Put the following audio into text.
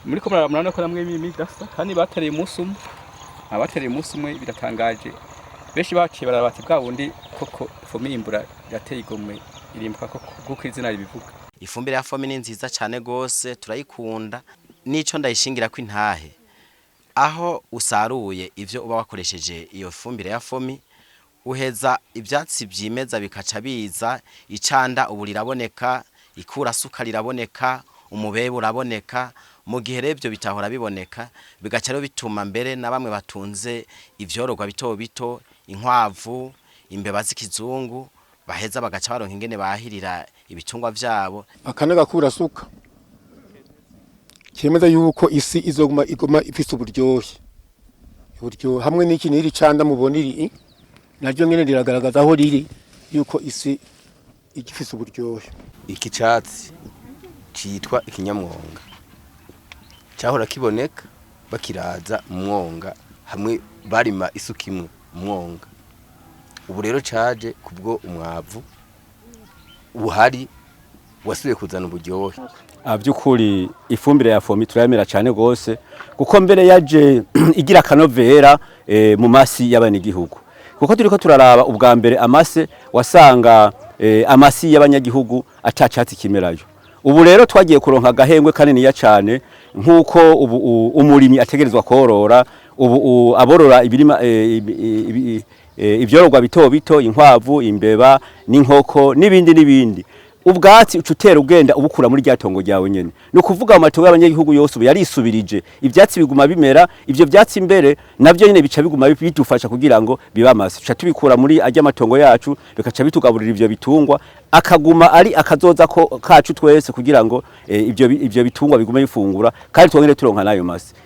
muri ko murabona ko namwe imidasa kandi batereye umunsi umwe abatereye umunsi umwe biratangaje benshi baciye barabati bwa bundi koko Fomi imbura yateye igomwe irimbuka kuko izina ribivuga. Ifumbire ya Fomi ni nziza cyane gose turayikunda nico ndayishingira ko intahe aho usaruye ivyo uba wakoresheje iyo fumbire ya Fomi uheza ivyatsi vyimeza bikaca biza icanda ubu riraboneka ikurasuka riraboneka umubebe uraboneka mu gihe revyo bitahora biboneka bigaca rero bituma mbere na bamwe batunze ivyorogwa bito bito inkwavu imbeba z'ikizungu baheza bagaca baronka ingene bahirira ibitungwa vyabo. Akanaga kurasuka kimeza yuko isi igoma ifise uburyo hamwe n'iki niri canda muboniri naryo nyene riragaragaza aho riri yuko isi igifise uburyohe. Iki catsi citwa ikinyamwonga cyahora kiboneka bakiraza umwonga hamwe barima isuka imwe umwonga ubu rero caje kubwo umwavu uhari wasubiye kuzana uburyohe. Byukuri ifumbire ya Fomi turayemera cyane gose kuko mbere yaje igira Akanovera mu masi y'abanyagihugu kuko turiko turaraba ubwa mbere amase wasanga amasi y'abanyagihugu atacatsi kimerayo. Ubu rero twagiye kuronka gahengwe kanini ya cyane nkuko ubu umurimyi ategerezwa korora ubu aborora ibirima ivyorogwa bito bito inkwavu imbeba n'inkoko n'ibindi ubwatsi ucutera ugenda ubukura muri ryatongo ryawe nyene no kuvuga amatongo y'abanyagihugu yose ubu yarisubirije ivyatsi biguma bimera ivyo vyatsi imbere navyo nyene bica biguma bidufasha kugira ngo bibamase tuca tubikura muri ajya amatongo yacu bikaca bitugaburira ivyo bitungwa akaguma ari akazoza ko kacu twese kugira ngo ivyo bitungwa bigume bifungura kandi twongere turonka nayo mase.